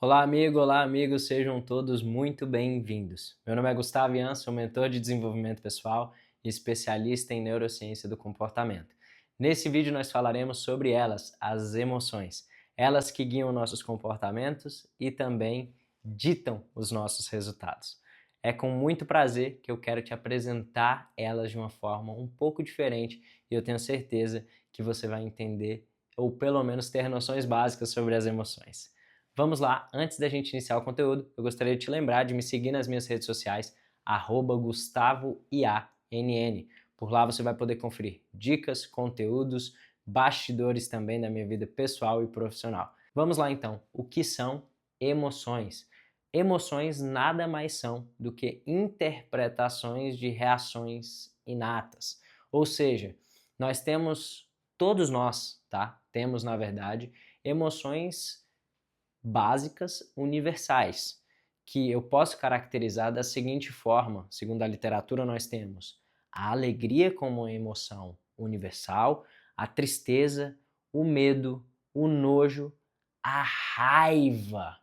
Olá amigos, sejam todos muito bem-vindos. Meu nome é Gustavo Ian, sou mentor de desenvolvimento pessoal e especialista em neurociência do comportamento. Nesse vídeo nós falaremos sobre elas, as emoções, elas que guiam nossos comportamentos e também ditam os nossos resultados. É com muito prazer que eu quero te apresentar elas de uma forma um pouco diferente e eu tenho certeza que você vai entender ou pelo menos ter noções básicas sobre as emoções. Vamos lá, antes da gente iniciar o conteúdo, eu gostaria de te lembrar de me seguir nas minhas redes sociais, @GustavoIANN. Por lá você vai poder conferir dicas, conteúdos, bastidores também da minha vida pessoal e profissional. Vamos lá então, o que são emoções? Emoções nada mais são do que interpretações de reações inatas. Ou seja, nós temos, todos nós, tá? Temos, na verdade, emoções básicas universais, que eu posso caracterizar da seguinte forma: segundo a literatura, nós temos a alegria como uma emoção universal, a tristeza, o medo, o nojo, a raiva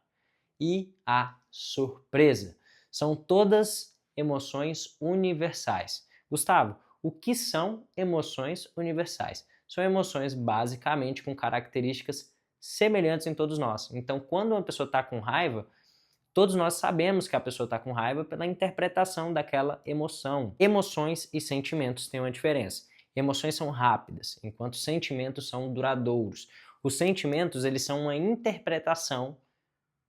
e a surpresa. São todas emoções universais. Gustavo, o que são emoções universais? São emoções basicamente com características semelhantes em todos nós. Então, quando uma pessoa está com raiva, todos nós sabemos que a pessoa está com raiva pela interpretação daquela emoção. Emoções e sentimentos têm uma diferença. Emoções são rápidas, enquanto sentimentos são duradouros. Os sentimentos, eles são uma interpretação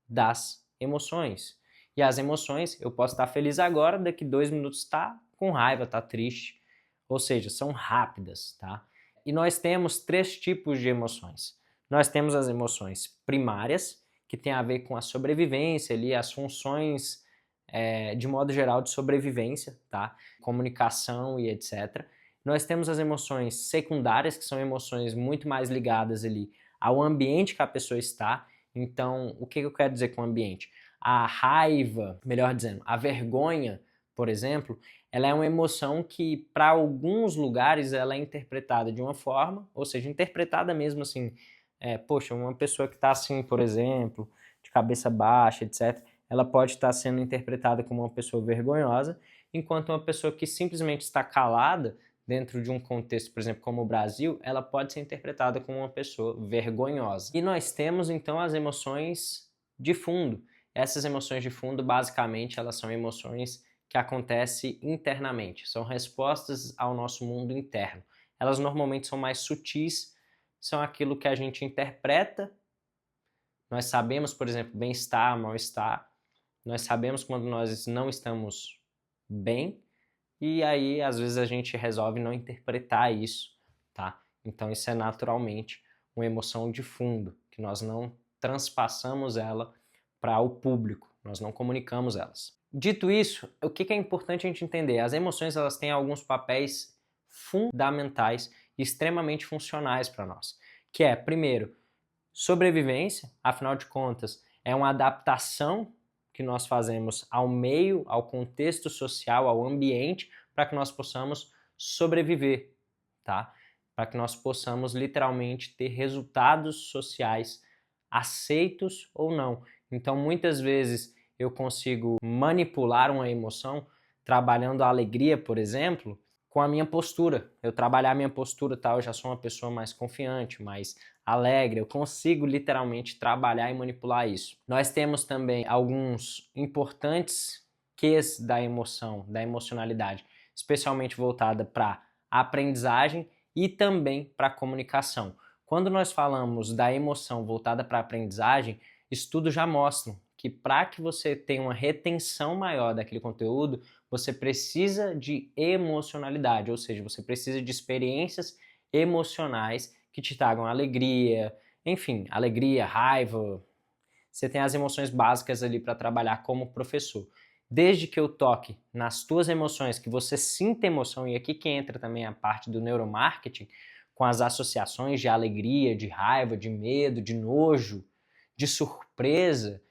das emoções. E as emoções, eu posso estar feliz agora, daqui 2 minutos está com raiva, está triste. Ou seja, são rápidas, tá? E nós temos 3 tipos de emoções. Nós temos as emoções primárias, que tem a ver com a sobrevivência ali, as funções de modo geral de sobrevivência, tá? Comunicação e etc. Nós temos as emoções secundárias, que são emoções muito mais ligadas ali ao ambiente que a pessoa está. Então, o que eu quero dizer com ambiente? A raiva, melhor dizendo, a vergonha, por exemplo, ela é uma emoção que, para alguns lugares, ela é interpretada de uma forma, ou seja, interpretada mesmo assim, poxa, uma pessoa que está assim, por exemplo, de cabeça baixa, etc., ela pode estar sendo interpretada como uma pessoa vergonhosa, enquanto uma pessoa que simplesmente está calada, dentro de um contexto, por exemplo, como o Brasil, ela pode ser interpretada como uma pessoa vergonhosa. E nós temos, então, as emoções de fundo. Essas emoções de fundo, basicamente, elas são emoções que acontecem internamente, são respostas ao nosso mundo interno. Elas normalmente são mais sutis, são aquilo que a gente interpreta. Nós sabemos, por exemplo, bem-estar, mal-estar. Nós sabemos quando nós não estamos bem, e aí às vezes a gente resolve não interpretar isso, tá? Então isso é naturalmente uma emoção de fundo, que nós não transpassamos ela para o público, nós não comunicamos elas. Dito isso, o que é importante a gente entender? As emoções, elas têm alguns papéis fundamentais e extremamente funcionais para nós, que é, primeiro, sobrevivência. Afinal de contas, é uma adaptação que nós fazemos ao meio, ao contexto social, ao ambiente, para que nós possamos sobreviver, tá? Para que nós possamos literalmente ter resultados sociais aceitos ou não. Então, muitas vezes eu consigo manipular uma emoção trabalhando a alegria, por exemplo, com a minha postura. Eu trabalhar a minha postura, tá? Eu já sou uma pessoa mais confiante, mais alegre, eu consigo literalmente trabalhar e manipular isso. Nós temos também alguns importantes Qs da emoção, da emocionalidade, especialmente voltada para a aprendizagem e também para a comunicação. Quando nós falamos da emoção voltada para a aprendizagem, estudos já mostram que para que você tenha uma retenção maior daquele conteúdo, você precisa de emocionalidade, ou seja, você precisa de experiências emocionais que te tragam alegria, enfim, alegria, raiva. Você tem as emoções básicas ali para trabalhar como professor. Desde que eu toque nas tuas emoções, que você sinta emoção, e aqui que entra também a parte do neuromarketing, com as associações de alegria, de raiva, de medo, de nojo, de surpresa,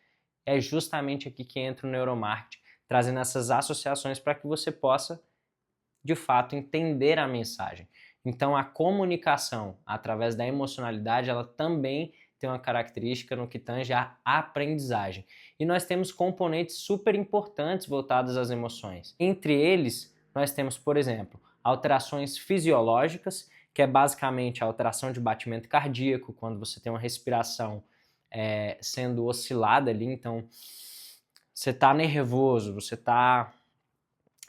é justamente aqui que entra o neuromarketing, trazendo essas associações para que você possa, de fato, entender a mensagem. Então, a comunicação através da emocionalidade, ela também tem uma característica no que tange à aprendizagem. E nós temos componentes super importantes voltados às emoções. Entre eles, nós temos, por exemplo, alterações fisiológicas, que é basicamente a alteração de batimento cardíaco, quando você tem uma respiração sendo oscilada ali, então você está nervoso, você está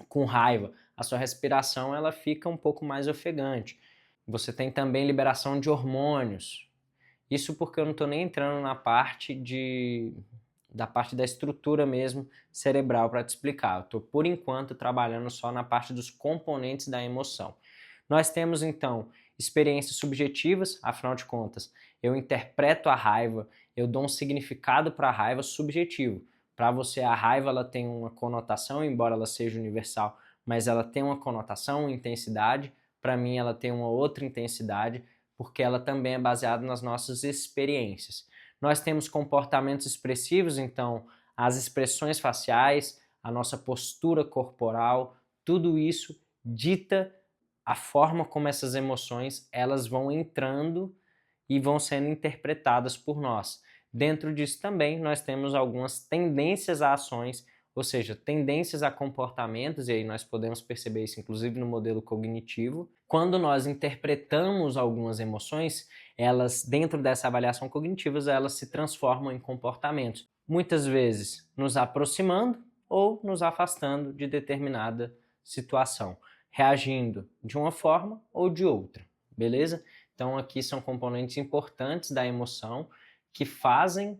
com raiva, a sua respiração ela fica um pouco mais ofegante. Você tem também liberação de hormônios. Isso porque eu não estou nem entrando na parte da estrutura mesmo cerebral para te explicar. Eu estou, por enquanto, trabalhando só na parte dos componentes da emoção. Nós temos, então, experiências subjetivas, afinal de contas, eu interpreto a raiva, eu dou um significado para a raiva subjetivo. Para você, a raiva ela tem uma conotação, embora ela seja universal, mas ela tem uma conotação, uma intensidade. Para mim, ela tem uma outra intensidade, porque ela também é baseada nas nossas experiências. Nós temos comportamentos expressivos, então, as expressões faciais, a nossa postura corporal, tudo isso dita a forma como essas emoções elas vão entrando e vão sendo interpretadas por nós. Dentro disso também nós temos algumas tendências a ações, ou seja, tendências a comportamentos, e aí nós podemos perceber isso inclusive no modelo cognitivo. Quando nós interpretamos algumas emoções, elas, dentro dessa avaliação cognitiva, elas se transformam em comportamentos, muitas vezes nos aproximando ou nos afastando de determinada situação, reagindo de uma forma ou de outra, beleza? Então aqui são componentes importantes da emoção que fazem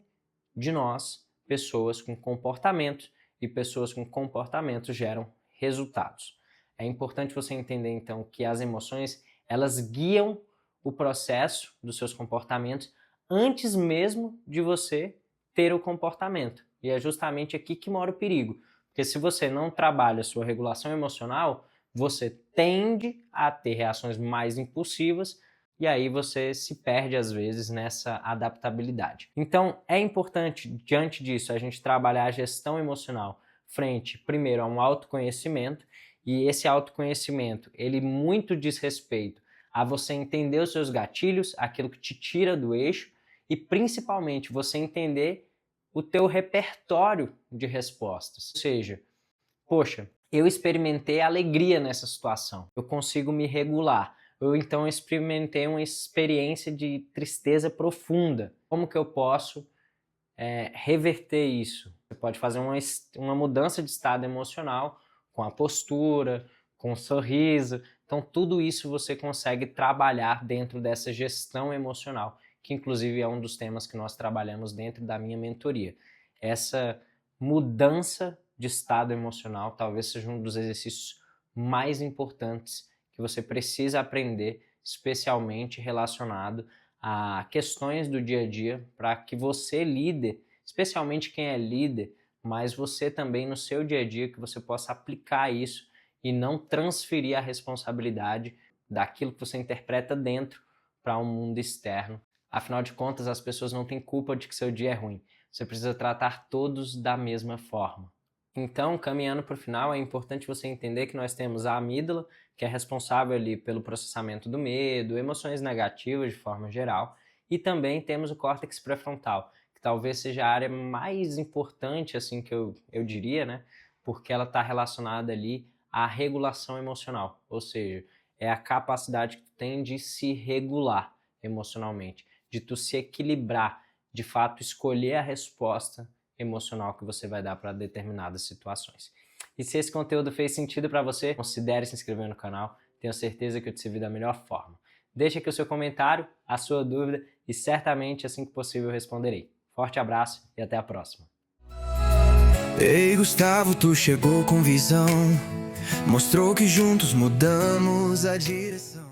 de nós pessoas com comportamentos, e pessoas com comportamentos geram resultados. É importante você entender então que as emoções elas guiam o processo dos seus comportamentos antes mesmo de você ter o comportamento. E é justamente aqui que mora o perigo, porque se você não trabalha a sua regulação emocional, você tende a ter reações mais impulsivas e aí você se perde às vezes nessa adaptabilidade. Então é importante, diante disso, a gente trabalhar a gestão emocional frente, primeiro, a um autoconhecimento, e esse autoconhecimento, ele muito diz respeito a você entender os seus gatilhos, aquilo que te tira do eixo, e principalmente você entender o teu repertório de respostas. Ou seja, poxa, eu experimentei alegria nessa situação, eu consigo me regular. Ou então experimentei uma experiência de tristeza profunda. Como que eu posso reverter isso? Você pode fazer uma mudança de estado emocional com a postura, com o sorriso. Então tudo isso você consegue trabalhar dentro dessa gestão emocional, que inclusive é um dos temas que nós trabalhamos dentro da minha mentoria. Essa mudança de estado emocional talvez seja um dos exercícios mais importantes que você precisa aprender, especialmente relacionado a questões do dia a dia, para que você, líder, especialmente quem é líder, mas você também no seu dia a dia, que você possa aplicar isso e não transferir a responsabilidade daquilo que você interpreta dentro para um mundo externo. Afinal de contas, as pessoas não têm culpa de que seu dia é ruim. Você precisa tratar todos da mesma forma. Então, caminhando para o final, é importante você entender que nós temos a amígdala, que é responsável ali pelo processamento do medo, emoções negativas de forma geral, e também temos o córtex pré-frontal, que talvez seja a área mais importante, assim que eu diria, né? Porque ela está relacionada ali à regulação emocional, ou seja, é a capacidade que tu tem de se regular emocionalmente, de tu se equilibrar, de fato escolher a resposta emocional que você vai dar para determinadas situações. E se esse conteúdo fez sentido para você, considere se inscrever no canal, tenho certeza que eu te servi da melhor forma. Deixe aqui o seu comentário, a sua dúvida e certamente assim que possível eu responderei. Forte abraço e até a próxima. Ei Gustavo, tu chegou com visão, mostrou que juntos mudamos a direção.